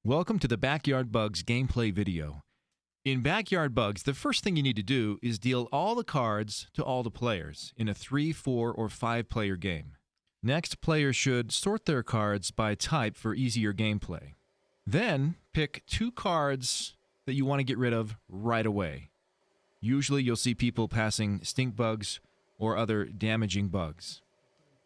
Welcome to the Backyard Bugs gameplay video. In Backyard Bugs, the first thing you need to do is deal all the cards to all the players in a 3, 4, or 5-player game. Next, players should sort their cards by type for easier gameplay. Then, pick 2 cards that you want to get rid of right away. Usually, you'll see people passing stink bugs or other damaging bugs.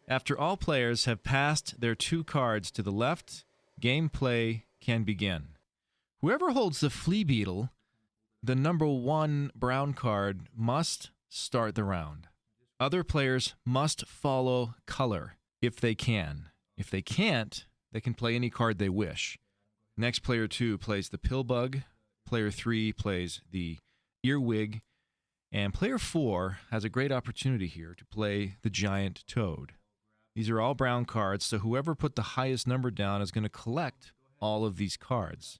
After all players have passed their 2 cards to the left, gameplay can begin. Whoever holds the flea beetle, the number 1 brown card, must start the round. Other players must follow color if they can. If they can't, they can play any card they wish. Next, player 2 plays the pill bug, player 3 plays the earwig, and player 4 has a great opportunity here to play the giant toad. These are all brown cards, so whoever put the highest number down is going to collect all of these cards.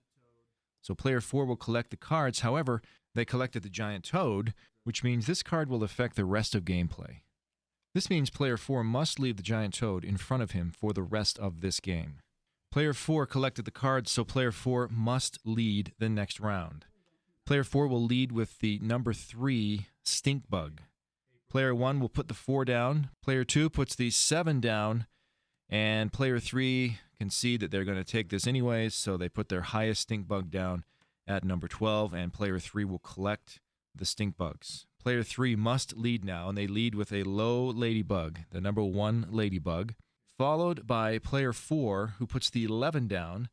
So player 4 will collect the cards. However, they collected the giant toad, which means this card will affect the rest of gameplay. This means player 4 must leave the giant toad in front of him for the rest of this game. Player 4 collected the cards, so player 4 must lead the next round. Player 4 will lead with the number 3 stink bug. Player 1 will put the 4 down, player 2 puts the 7 down, and player 3 can see that they're going to take this anyways, so they put their highest stink bug down at number 12, and player 3 will collect the stink bugs. Player 3 must lead now, and they lead with a low ladybug, the number 1 ladybug, followed by player 4, who puts the 11 down.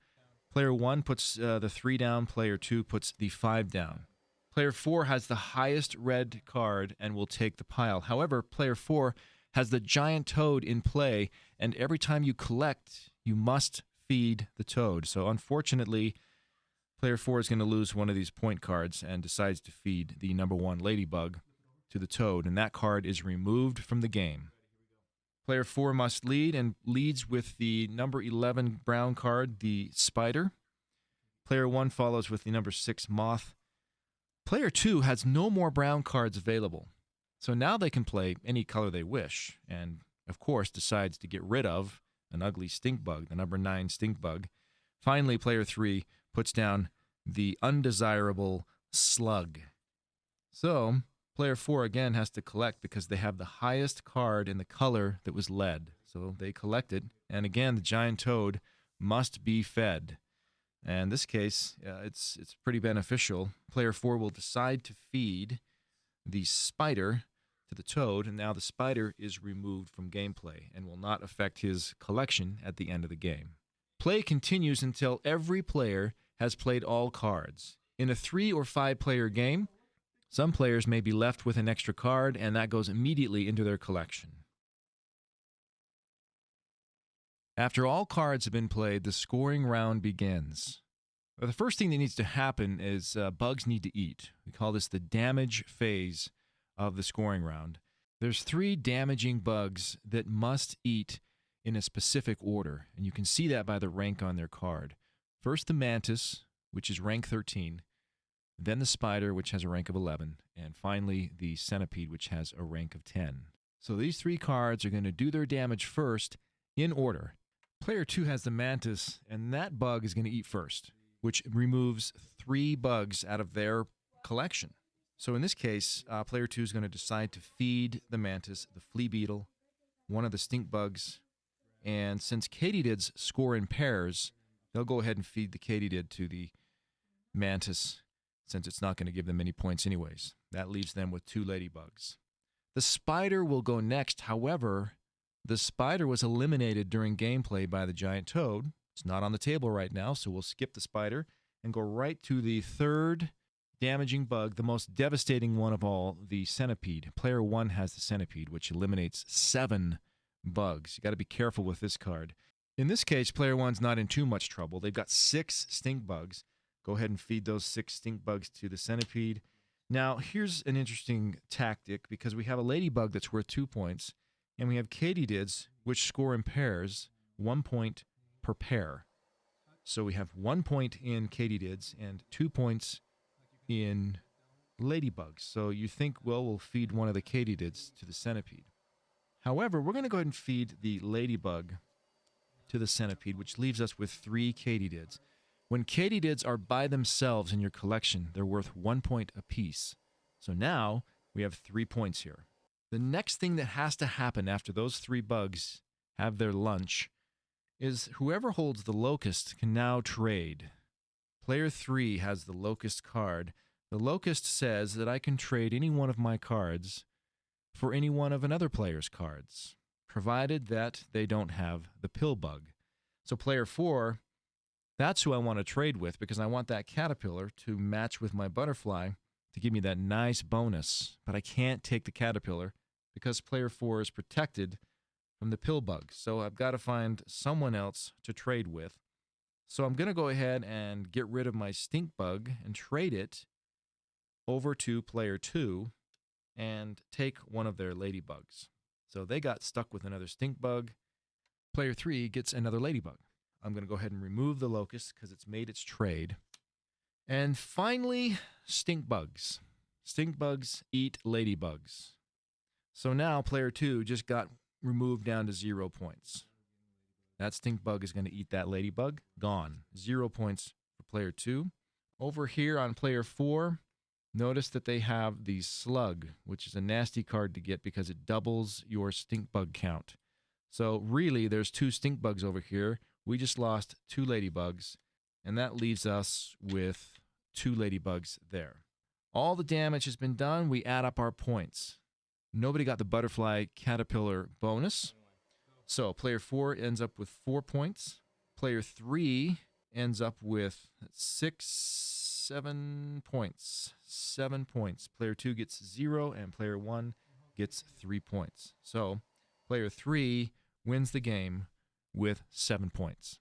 Player 1 puts the 3 down, player 2 puts the 5 down. Player 4 has the highest red card and will take the pile. However, player 4 has the giant toad in play, and every time you collect, you must feed the toad. So unfortunately, player 4 is going to lose one of these point cards and decides to feed the number 1 ladybug to the toad, and that card is removed from the game. Player 4 must lead and leads with the number 11 brown card, the spider. Player 1 follows with the number 6 moth. Player 2 has no more brown cards available. So now they can play any color they wish, and of course decides to get rid of an ugly stink bug, the number 9 stink bug. Finally, player 3 puts down the undesirable slug. So player 4 again has to collect because they have the highest card in the color that was led. So they collect it, and again the giant toad must be fed. And in this case, it's pretty beneficial. Player 4 will decide to feed the spider to the toad, and now the spider is removed from gameplay and will not affect his collection at the end of the game. Play continues until every player has played all cards. In a 3 or 5-player game, some players may be left with an extra card, and that goes immediately into their collection. After all cards have been played, the scoring round begins. The first thing that needs to happen is bugs need to eat. We call this the damage phase of the scoring round. There's 3 damaging bugs that must eat in a specific order, and you can see that by the rank on their card. First, the mantis, which is rank 13, then the spider, which has a rank of 11, and finally the centipede, which has a rank of 10. So these 3 cards are going to do their damage first in order. Player 2 has the mantis, and that bug is going to eat first, which removes 3 bugs out of their collection. So in this case, player 2 is going to decide to feed the mantis, the flea beetle, one of the stink bugs, and since katydids score in pairs, they'll go ahead and feed the katydid to the mantis, since it's not going to give them any points anyways. That leaves them with 2 ladybugs. The spider will go next. However, the spider was eliminated during gameplay by the giant toad. It's not on the table right now, so we'll skip the spider and go right to the 3rd damaging bug, the most devastating one of all, the centipede. Player 1 has the centipede, which eliminates 7 bugs. You got to be careful with this card. In this case, player 1's not in too much trouble. They've got 6 stink bugs. Go ahead and feed those 6 stink bugs to the centipede. Now, here's an interesting tactic, because we have a ladybug that's worth 2 points, and we have katydids, which score in pairs, 1 point per pair. So we have 1 point in katydids and 2 points in ladybugs. So you think, well, we'll feed one of the katydids to the centipede. However, we're going to go ahead and feed the ladybug to the centipede, which leaves us with 3 katydids. When katydids are by themselves in your collection, they're worth 1 point apiece. So now we have 3 points here. The next thing that has to happen after those 3 bugs have their lunch is whoever holds the locust can now trade. Player 3 has the locust card. The locust says that I can trade any one of my cards for any one of another player's cards, provided that they don't have the pill bug. So player 4, that's who I want to trade with because I want that caterpillar to match with my butterfly to give me that nice bonus. But I can't take the caterpillar because player 4 is protected from the pill bug. So I've got to find someone else to trade with. So I'm going to go ahead and get rid of my stink bug and trade it over to player 2 and take one of their ladybugs. So they got stuck with another stink bug. Player 3 gets another ladybug. I'm going to go ahead and remove the locust because it's made its trade. And finally, stink bugs. Stink bugs eat ladybugs. So now player 2 just got removed down to 0 points. That stink bug is going to eat that ladybug. Gone. 0 points for player 2. Over here on player 4, notice that they have the slug, which is a nasty card to get because it doubles your stink bug count. So really, there's 2 stink bugs over here. We just lost 2 ladybugs, and that leaves us with 2 ladybugs there. All the damage has been done. We add up our points. Nobody got the butterfly caterpillar bonus. So player 4 ends up with 4 points. Player 3 ends up with 7 points. 7 points. Player 2 gets 0, and player 1 gets 3 points. So player 3 wins the game with 7 points.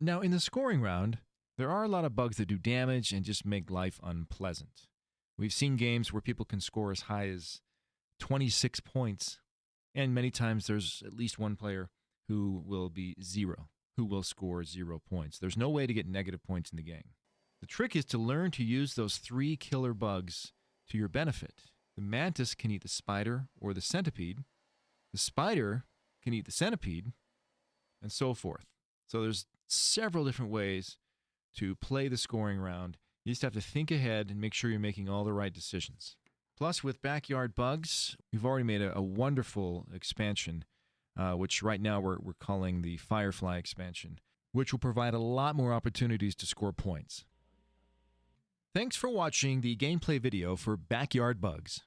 Now, in the scoring round, there are a lot of bugs that do damage and just make life unpleasant. We've seen games where people can score as high as 26 points, and many times there's at least one player who will be 0, who will score 0 points. There's no way to get negative points in the game. The trick is to learn to use those 3 killer bugs to your benefit. The mantis can eat the spider or the centipede. The spider can eat the centipede, and so forth. So there's several different ways to play the scoring round. You just have to think ahead and make sure you're making all the right decisions. Plus, with Backyard Bugs, we've already made a wonderful expansion, which right now we're calling the Firefly expansion, which will provide a lot more opportunities to score points. Thanks for watching the gameplay video for Backyard Bugs.